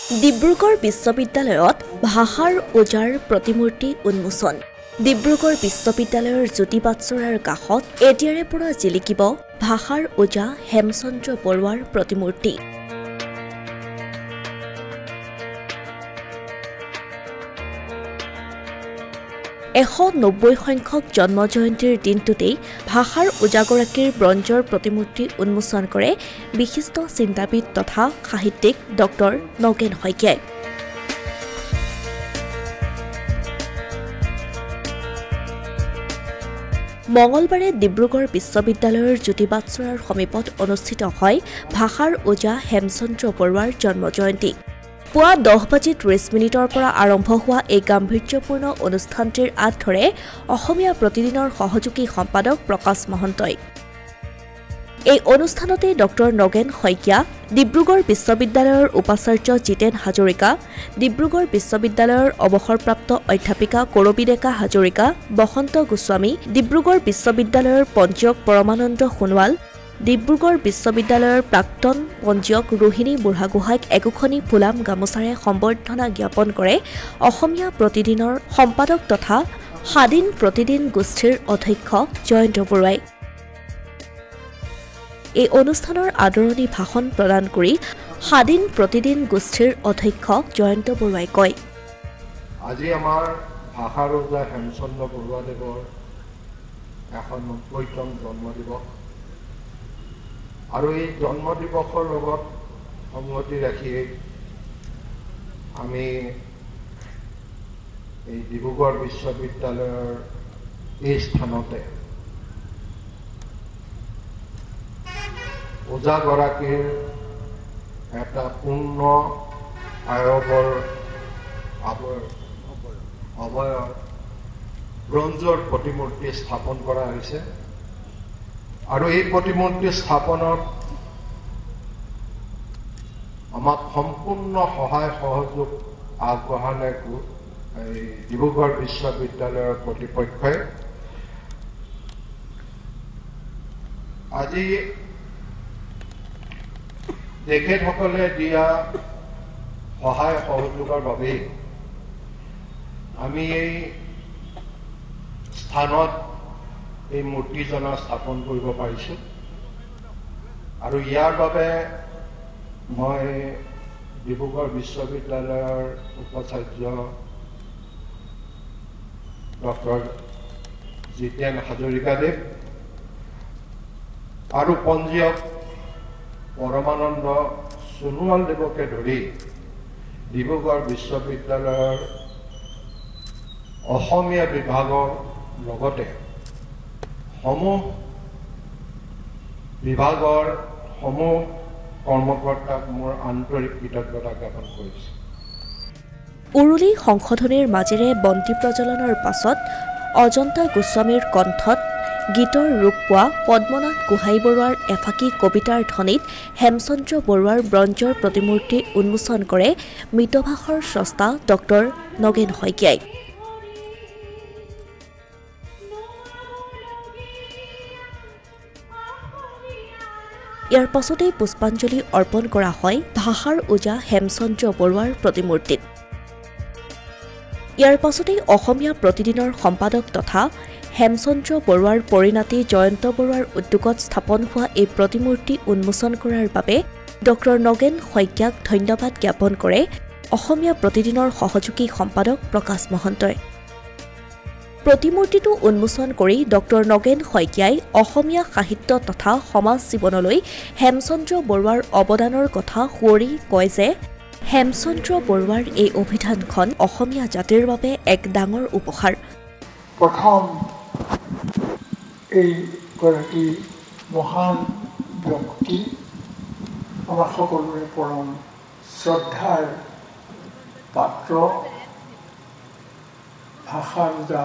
ডিব্ৰুগড় বিশ্ববিদ্যালয়ত ভাষাৰ ওজাৰ প্ৰতিমূৰ্তি উন্মোচন। ডিব্ৰুগড় বিশ্ববিদ্যালয়ৰ জ্যোতি বাটচৰাৰ কাষত এতিয়াৰে পৰা জিলিকিব ভাষাৰ ওজা হেমচন্দ্ৰ বৰুৱাৰ প্ৰতিমূৰ্তি। ১৯০ সংখ্যক জন্ম জয়ন্তীৰ দিনটোতেই ভাষাৰ ওজাগৰাকীৰ ব্ৰঞ্জৰ প্ৰতিমূৰ্তি উন্মোচন কৰে বিশিষ্ট চিন্তাবিদ তথা সাহিত্যিক ডক্টৰ নগেন শইকীয়াই। মঙলবাৰে ডিব্ৰুগড় বিশ্ববিদ্যালয়ৰ জ্যোতি বাটচৰাৰ সমীপত অনুষ্ঠিত হয় ভাষাৰ ওজা হেমচন্দ্ৰ বৰুৱাৰ জন্ম জয়ন্তী। পুৱা 10:30 পৰা আৰম্ভ হোৱা এই গাম্ভীৰ্যপূৰ্ণ অনুষ্ঠানটিৰ আঁত ধৰে অসমীয়া প্ৰতিদিনৰ সহযোগী সম্পাদক প্ৰকাশ মহন্তই। এই অনুষ্ঠানতে ডক্টৰ নগেন শইকীয়া, ডিব্ৰুগড় বিশ্ববিদ্যালয়ৰ উপাচাৰ্য জিতেন হাজৰিকা, ডিব্ৰুগড় বিশ্ববিদ্যালয়ৰ অৱসৰপ্ৰাপ্ত অধ্যাপিকা কৰবী ডেকা হাজৰিকা, বসন্ত গোস্বামী, ডিব্ৰুগড় বিশ্ববিদ্যালয়ৰ পঞ্জীয়ক পৰমানন্দ সোণোৱাল, ডিব্ৰুগড় বিশ্ববিদ্যালয়ৰ প্ৰাক্তন পঞ্জীয়ক ৰোহিণী বুঢ়াগোহাঁইক একোখনি ফুলাম গামোচাৰে সম্বৰ্ধনা জ্ঞাপন কৰে অসমীয়া প্ৰতিদিনৰ সম্পাদক তথা স্বাধীন প্ৰতিদিন গোষ্ঠীৰ অধ্যক্ষ জয়ন্ত বৰুৱাই। এই অনুষ্ঠানৰ আদৰণি ভাষণ প্ৰদান কৰি স্বাধীন প্ৰতিদিন গোষ্ঠীৰ অধ্যক্ষ জয়ন্ত বৰুৱাই কয়, আজি আমাৰ ভাষাৰ ওজা হেমচন্দ্ৰ বৰুৱাদেৱৰ ১৯০তম জন্মদিৱস আৰু এই জন্ম দিৱসৰ লগত সংগতি ৰাখি আমি এই ডিব্ৰুগড় বিশ্ববিদ্যালয়ৰ এই স্থানতে ওজাগৰাকীৰ এটা পূৰ্ণ অৱয়ব ব্ৰঞ্জৰ প্ৰতিমূৰ্তি স্থাপন কৰা হৈছে আৰু এই প্ৰতিমূৰ্তি স্থাপনত আমাক সম্পূৰ্ণ সহায় সহযোগ আগবঢ়ালে এই ডিব্ৰুগড় বিশ্ববিদ্যালয়ৰ কৰ্তৃপক্ষই। আজি তেখেতসকলে দিয়া সহায় সহযোগৰ বাবেই আমি এই স্থানত এই মূৰ্তিজনা স্থাপন কৰিব পাৰিছো আৰু ইয়াৰ বাবে মই ডিব্ৰুগড় বিশ্ববিদ্যালয়ৰ উপাচাৰ্য ডক্টৰ জিতেন হাজৰিকাদেৱ আৰু পঞ্জীয়ক পৰমানন্দ সোণোৱাল দেৱকে ধৰি ডিব্ৰুগড় বিশ্ববিদ্যালয়ৰ অসমীয়া বিভাগৰ লগতে সমূহ বিভাগৰ সমূহ কৰ্মকৰ্তাক মোৰ আন্তৰিক কৃতজ্ঞতা জ্ঞাপন কৰিছোঁ। উৰুলি সংশোধনীৰ মাজেৰে বন্তি প্ৰজ্বলনৰ পাছত অজন্তা গোস্বামীৰ কণ্ঠত গীতৰ ৰূপ পোৱা পদ্মনাথ গোহাঁই বৰুৱাৰ এফাকি কবিতাৰ ধ্বনিত হেমচন্দ্ৰ বৰুৱাৰ ব্ৰঞ্জৰ প্ৰতিমূৰ্তি উন্মোচন কৰে মিতভাষৰ স্ৰষ্টা ডক্টৰ নগেন শইকীয়াই। ইয়াৰ পাছতেই পুষ্পাঞ্জলি অৰ্পণ কৰা হয় ভাষাৰ ওজা হেমচন্দ্ৰ বৰুৱাৰ প্ৰতিমূৰ্তিত। ইয়াৰ পাছতেই অসমীয়া প্ৰতিদিনৰ সম্পাদক তথা হেমচন্দ্ৰ বৰুৱাৰ পৰিণাতি জয়ন্ত বৰুৱাৰ উদ্যোগত স্থাপন হোৱা এই প্ৰতিমূৰ্তি উন্মোচন কৰাৰ বাবে ডক্টৰ নগেন শইকীয়াক ধন্যবাদ জ্ঞাপন কৰে অসমীয়া প্ৰতিদিনৰ সহযোগী সম্পাদক প্ৰকাশ মহন্তই। প্ৰতিমূৰ্তিটো উন্মোচন কৰি ডক্টৰ নগেন শইকীয়াই অসমীয়া সাহিত্য তথা সমাজ জীৱনলৈ হেমচন্দ্ৰ বৰুৱাৰ অৱদানৰ কথা সুঁৱৰি কয় যে হেমচন্দ্ৰ বৰুৱাৰ এই অভিধানখন অসমীয়া জাতিৰ বাবে এক ডাঙৰ উপহাৰ। প্ৰথম এইগৰাকী মহান ব্যক্তি আমাৰ সকলোৰে পৰম শ্ৰদ্ধাৰ পাত্ৰ ভাষাৰ ওজা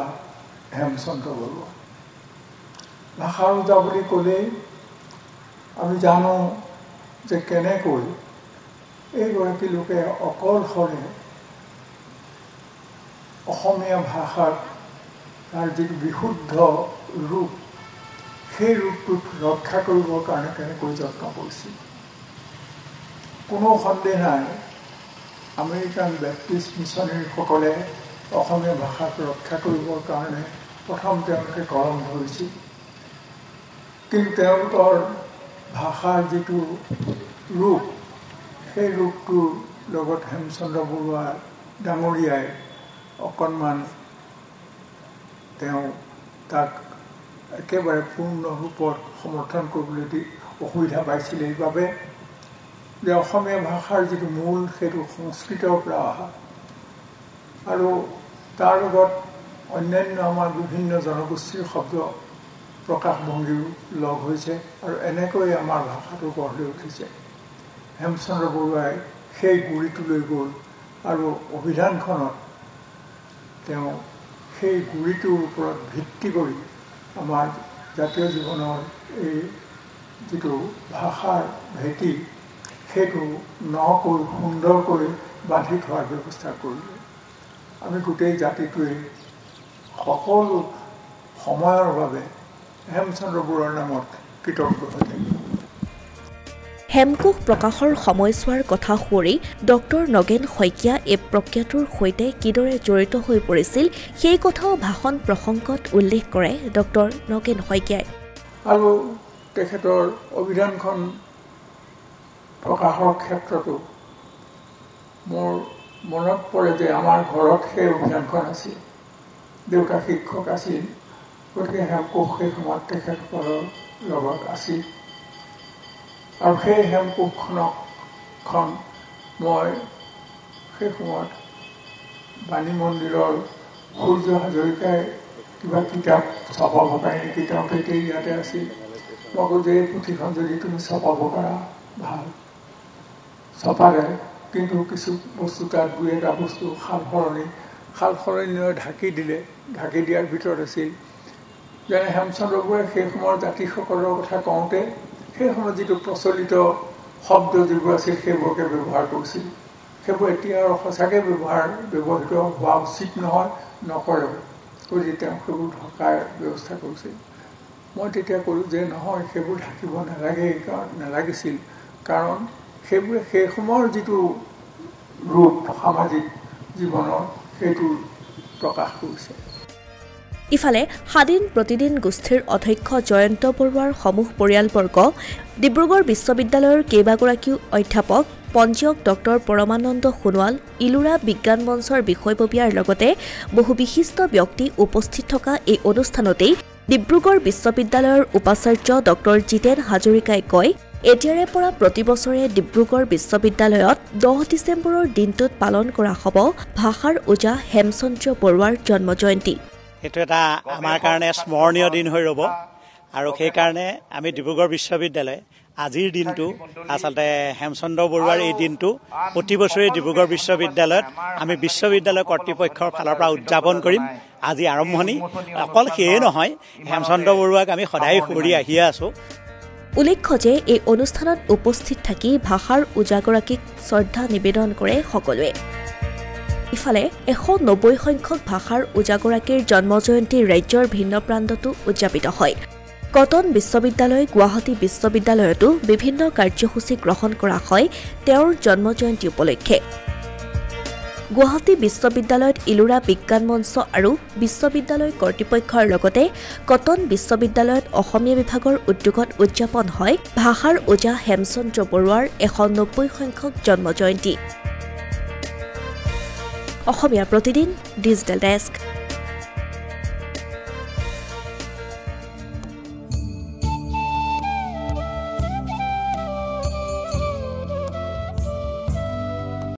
হেমচন্দ্ৰ বৰুৱা। ভাষাৰ ওজা বুলি ক'লেই আমি জানো যে কেনেকৈ এইগৰাকী লোকে অকলশৰে অসমীয়া ভাষাৰ তাৰ যিটো বিশুদ্ধ ৰূপ সেই ৰূপটোক ৰক্ষা কৰিবৰ কাৰণে কেনেকৈ যত্ন কৰিছিল। কোনো সন্দেহ নাই আমেৰিকান বেপ্টিষ্ট মিছনেৰীসকলে অসমীয়া ভাষাক ৰক্ষা কৰিবৰ কাৰণে প্ৰথম তেওঁলোকে কলম ধৰিছিল। কিন্তু তেওঁলোকৰ ভাষাৰ যিটো ৰূপ, সেই ৰূপটোৰ লগত হেমচন্দ্ৰ বৰুৱা ডাঙৰীয়াই অকণমান তেওঁ তাক একেবাৰে পূৰ্ণ ৰূপত সমৰ্থন কৰিবলৈ দি অসুবিধা পাইছিল। এইবাবে যে অসমীয়া ভাষাৰ যিটো মূল সেইটো সংস্কৃতৰ পৰা অহা আৰু তাৰ লগত অন্যান্য আমাৰ বিভিন্ন জনগোষ্ঠীৰ শব্দ প্ৰকাশভংগীও লগ হৈছে আৰু এনেকৈ আমাৰ ভাষাটো গঢ় লৈ উঠিছে। হেমচন্দ্ৰ বৰুৱাই সেই গুৰিটো লৈ গ'ল আৰু অভিধানখনত তেওঁ সেই গুৰিটোৰ ওপৰত ভিত্তি কৰি আমাৰ জাতীয় জীৱনৰ এই যিটো ভাষাৰ ভেটি সেইটো নকৈ সুন্দৰকৈ বান্ধি থোৱাৰ ব্যৱস্থা কৰিলে। আমি গোটেই জাতিটোৱে সকলো সময়ৰ বাবে হেমচন্দ্ৰ বৰুৱাৰ নামত কৃতজ্ঞ হৈ থাকিব। হেমকোষ প্ৰকাশৰ সময়ছোৱাৰ কথা সুঁৱৰি ডক্টৰ নগেন শইকীয়া এই প্ৰক্ৰিয়াটোৰ সৈতে কিদৰে জড়িত হৈ পৰিছিল সেই কথাও ভাষণ প্ৰসংগত উল্লেখ কৰে ডক্টৰ নগেন শইকীয়াই। আৰু তেখেতৰ অভিধানখন প্ৰকাশৰ ক্ষেত্ৰতো মোৰ মনত পৰে যে আমাৰ ঘৰত সেই অভিধানখন আছিল। দেউতা শিক্ষক আছিল, গতিকে হেমকোষ সেই সময়ত তেখেতসকলৰ লগত আছিল আৰু সেই হেমকোষখন মই সেই সময়ত বাণী মন্দিৰৰ সূৰ্য হাজৰিকাই কিবা কিতাপ ছপাব পাৰে নেকি, তেওঁ তেতিয়া ইয়াতে আছিল। মই কৈছোঁ যে এই পুথিখন যদি তুমি ছপাব পাৰা ভাল। ছপালে, কিন্তু কিছু বস্তু তাত দুই এটা বস্তু সাল সলনি ঢাকি দিলে। ঢাকি দিয়াৰ ভিতৰত আছিল যেনে হেমচন্দ্ৰ বৰুৱাই সেই সময়ৰ জাতিসকলৰ কথা কওঁতে সেই সময়ত যিটো প্ৰচলিত শব্দ যিবোৰ আছিল সেইবোৰকে ব্যৱহাৰ কৰিছিল। সেইবোৰ এতিয়া আৰু সঁচাকৈ ব্যৱহৃত হোৱা উচিত নহয়, নকৰেও। গতিকে তেওঁ সেইবোৰ ঢকাৰ ব্যৱস্থা কৰিছিল। মই তেতিয়া ক'লোঁ যে নহয়, সেইবোৰ ঢাকিব নালাগিছিল, কাৰণ সেইবোৰে সেই সময়ৰ যিটো ৰূপ সামাজিক জীৱনৰ সেইটো প্ৰকাশ কৰিছে। ইফালে স্বাধীন প্ৰতিদিন গোষ্ঠীৰ অধ্যক্ষ জয়ন্ত বৰুৱাৰ সমূহ পৰিয়ালবৰ্গ, ডিব্ৰুগড় বিশ্ববিদ্যালয়ৰ কেইবাগৰাকীও অধ্যাপক, পঞ্জীয়ক ডক্টৰ পৰমানন্দ সোণোৱাল, ইলোৰা বিজ্ঞান মঞ্চৰ বিষয়ববীয়াৰ লগতে বহু বিশিষ্ট ব্যক্তি উপস্থিত থকা এই অনুষ্ঠানতেই ডিব্ৰুগড় বিশ্ববিদ্যালয়ৰ উপাচাৰ্য ডক্টৰ জিতেন হাজৰিকাই কয়, এতিয়াৰে পৰা প্ৰতিবছৰে ডিব্ৰুগড় বিশ্ববিদ্যালয়ত 10 ডিচেম্বৰৰ দিনটোত পালন কৰা হ'ব ভাষাৰ ওজা হেমচন্দ্ৰ বৰুৱাৰ জন্ম জয়ন্তী। এইটো এটা আমাৰ কাৰণে স্মৰণীয় দিন হৈ ৰ'ব আৰু সেইকাৰণে আমি ডিব্ৰুগড় বিশ্ববিদ্যালয় আজিৰ দিনটো আচলতে হেমচন্দ্ৰ বৰুৱাৰ এই দিনটো প্ৰতি বছৰে ডিব্ৰুগড় বিশ্ববিদ্যালয়ত আমি বিশ্ববিদ্যালয় কৰ্তৃপক্ষৰ ফালৰ পৰা উদযাপন কৰিম। আজি আৰম্ভণি। অকল সেয়ে নহয়, হেমচন্দ্ৰ বৰুৱাক আমি সদায় সুঁৱৰি আহিয়ে আছোঁ। উল্লেখ্য যে এই অনুষ্ঠানত উপস্থিত থাকি ভাষাৰ ওজাগৰাকীক শ্ৰদ্ধা নিবেদন কৰে সকলোৱে। ইফালে 190 সংখ্যক ভাষাৰ ওজাগৰাকীৰ জন্মজয়ন্তী ৰাজ্যৰ ভিন্ন প্ৰান্ততো উদযাপিত হয়। কটন বিশ্ববিদ্যালয়, গুৱাহাটী বিশ্ববিদ্যালয়তো বিভিন্ন কাৰ্যসূচী গ্ৰহণ কৰা হয় তেওঁৰ জন্মজয়ন্তী উপলক্ষে। গুৱাহাটী বিশ্ববিদ্যালয়ত ইলোৰা বিজ্ঞান মঞ্চ আৰু বিশ্ববিদ্যালয় কৰ্তৃপক্ষৰ লগতে কটন বিশ্ববিদ্যালয়ত অসমীয়া বিভাগৰ উদ্যোগত উদযাপন হয় ভাষাৰ ওজা হেমচন্দ্ৰ বৰুৱাৰ 190 সংখ্যক জন্মজয়ন্তী। Asomiya Pratidin digital desk.